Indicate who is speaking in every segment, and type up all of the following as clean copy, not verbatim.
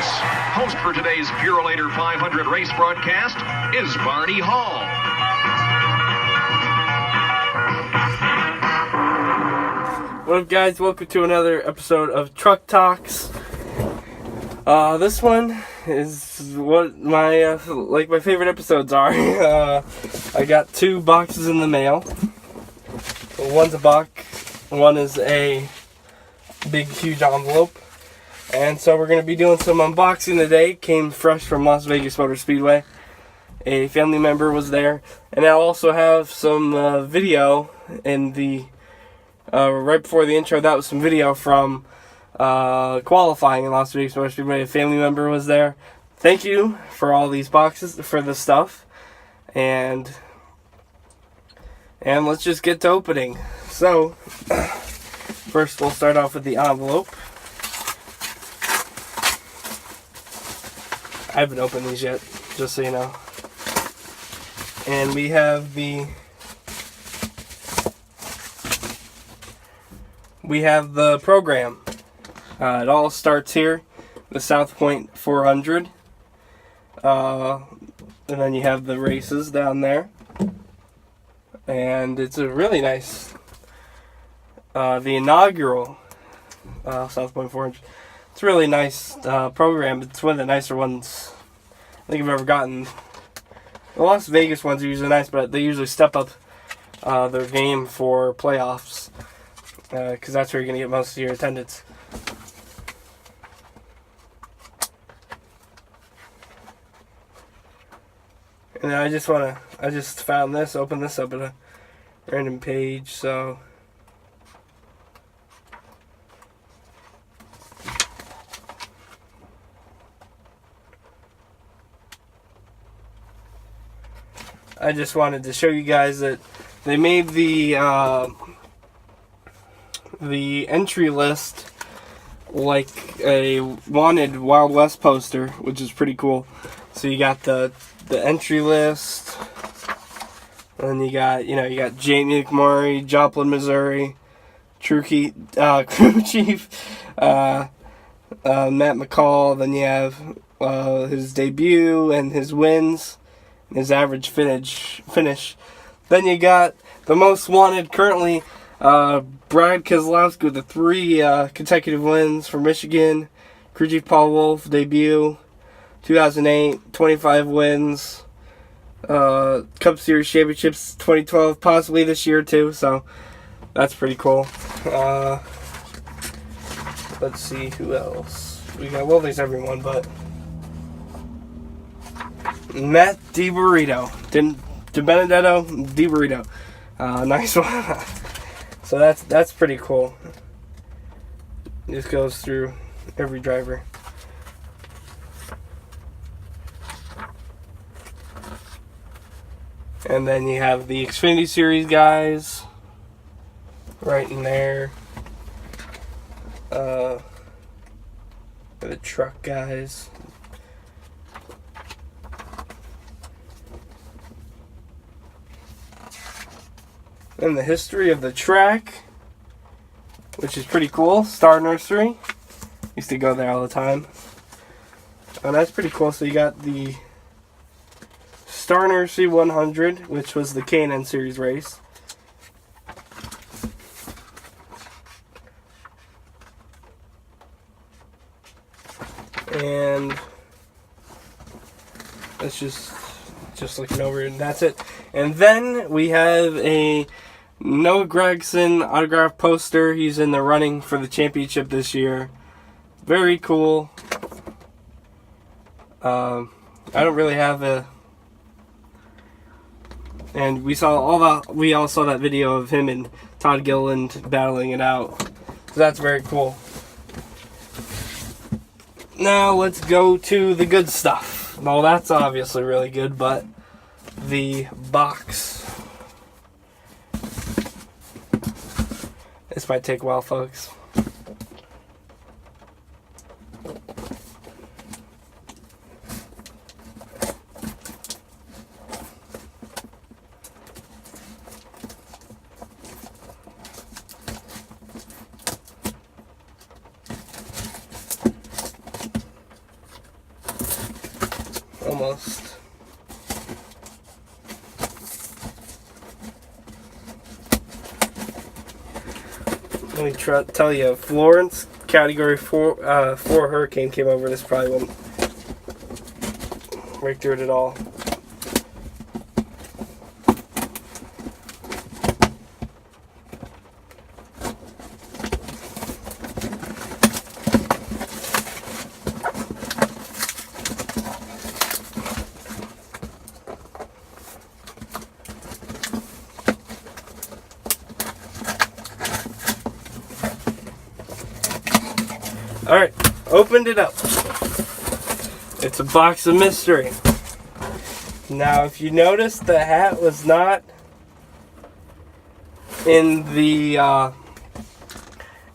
Speaker 1: Host for today's Purolator 500 race broadcast is Barney Hall.
Speaker 2: What up, guys? Welcome to another episode of Truck Talks. This one is what my my favorite episodes are. I got 2 boxes in the mail. One's a box, one is a big, huge envelope. And so we're going to be doing some unboxing today. Came fresh from Las Vegas Motor Speedway. A family member was there. And I also have some video in the right before the intro. That was some video from qualifying in Las Vegas Motor Speedway. A family member was there. Thank you for all these boxes, for the stuff. And let's just get to opening. So, first we'll start off with the envelope. I haven't opened these yet, just so you know. And we have the program. It all starts here, the South Point 400. And then you have the races down there. And it's a really nice, the inaugural South Point 400. It's a really nice program. It's one of the nicer ones I think I've ever gotten. The Las Vegas ones are usually nice, but they usually step up their game for playoffs, because that's where you're going to get most of your attendance. And I just found this, opened this up at a random page, so I just wanted to show you guys that they made the entry list like a wanted Wild West poster, which is pretty cool. So you got the entry list, and you got Jamie McMurray, Joplin, Missouri, crew chief, Matt McCall. Then you have his debut and his wins, and his average finish. Then you got the most wanted currently, Brad Keselowski with the 3 consecutive wins for Michigan, crew chief Paul Wolfe debut. 2008, 25 wins, Cup Series Championships 2012, possibly this year too, so that's pretty cool. Let's see who else. We got, well, there's everyone, but Matt DiBurrito, DiBenedetto, DiBurrito. Nice one. So that's pretty cool. This goes through every driver. And then you have the Xfinity Series guys right in there. The truck guys. And the history of the track, which is pretty cool. Star Nursery. Used to go there all the time. And that's pretty cool. So you got the Star Nursery 100, which was the K&N Series race. And that's just looking over, and that's it. And then we have a Noah Gragson autograph poster. He's in the running for the championship this year. Very cool. I don't really have a... And we all saw that video of him and Todd Gilliland battling it out. So that's very cool. Now let's go to the good stuff. Well, that's obviously really good, but the box. This might take a while, folks. Almost. Let me tell you, if Florence, Category 4 hurricane came over, this probably wouldn't break through it at all. Alright, opened it up. It's a box of mystery. Now, if you notice, the hat was not in the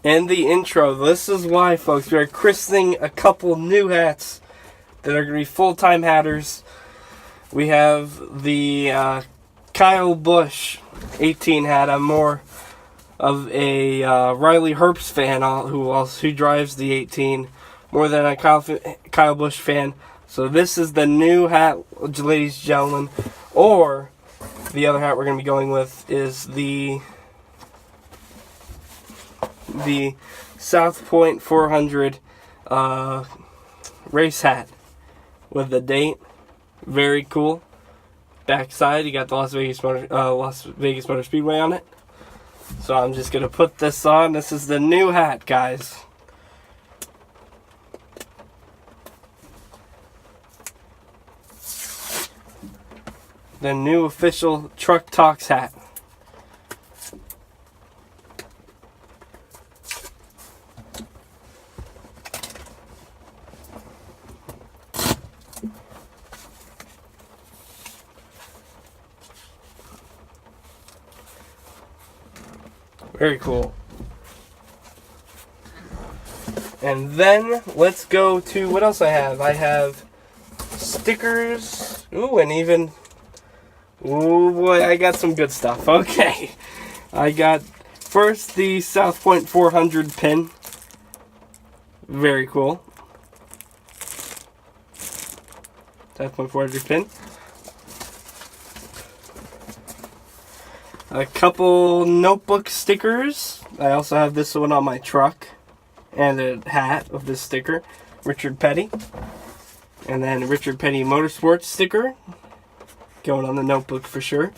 Speaker 2: intro. This is why, folks. We are christening a couple new hats that are going to be full-time hatters. We have the Kyle Busch 18 hat. I'm more of a Riley Herbst fan who drives the 18 more than a Kyle Busch fan. So this is the new hat, ladies and gentlemen. Or the other hat we're going to be going with is the South Point 400 race hat with the date. Very cool. Backside, you got the Las Vegas Motor Speedway on it. So I'm just going to put this on. This is the new hat, guys. The new official Truck Talks hat. Very cool. And then let's go to what else I have. I have stickers. Ooh, and even... Ooh boy, I got some good stuff. Okay. I got first the South Point 400 pin. Very cool. South Point 400 pin. A couple notebook stickers. I also have this one on my truck. And a hat of this sticker. Richard Petty. And then a Richard Petty Motorsports sticker. Going on the notebook for sure.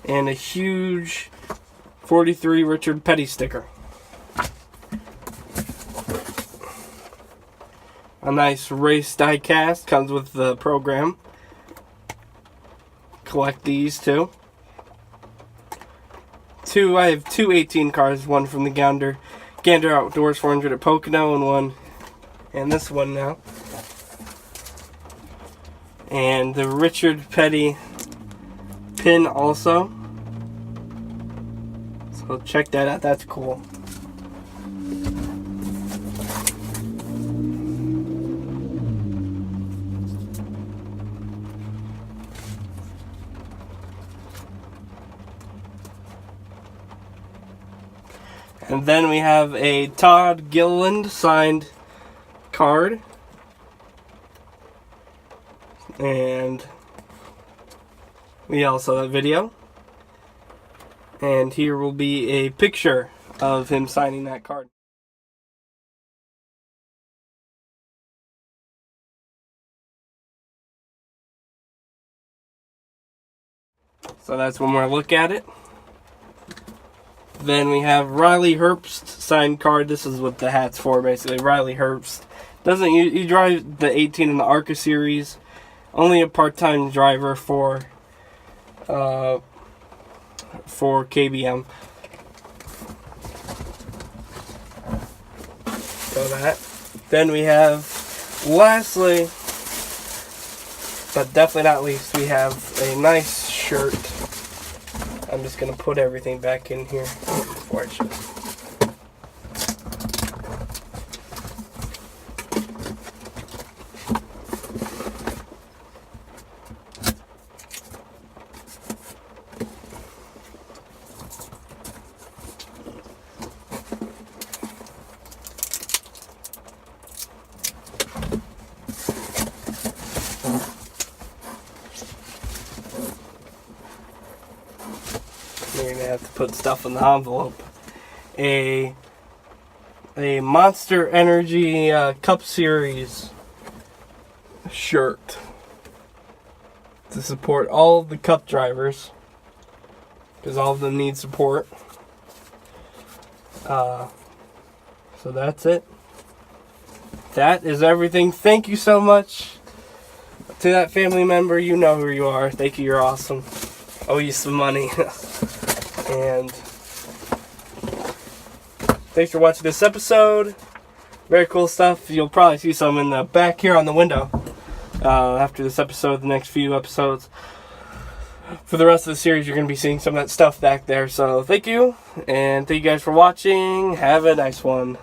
Speaker 2: And a huge 43 Richard Petty sticker. A nice race die cast. Comes with the program. Collect these too. I have two 18 cars. One from the Gander Outdoors 400 at Pocono and this one now. And the Richard Petty pin also. So check that out. That's cool. And then we have a Todd Gilliland signed card. And we also have video. And here will be a picture of him signing that card. So that's one more look at it. Then we have Riley Herbst signed card. This is what the hat's for, basically. Riley Herbst. You drive the 18 in the ARCA series. Only a part-time driver for KBM. So that. Then we have, lastly, but definitely not least, we have a nice shirt. I'm just going to put everything back in here before I show. have to put stuff in the envelope. A Monster Energy Cup Series shirt to support all of the Cup drivers, because all of them need support. So that's it. That is everything. Thank you so much to that family member. You know who you are. Thank you. You're awesome. Owe you some money. And thanks for watching this episode. Very cool stuff. You'll probably see some in the back here on the window after this episode, the next few episodes. For the rest of the series, you're going to be seeing some of that stuff back there. So thank you, and thank you guys for watching. Have a nice one.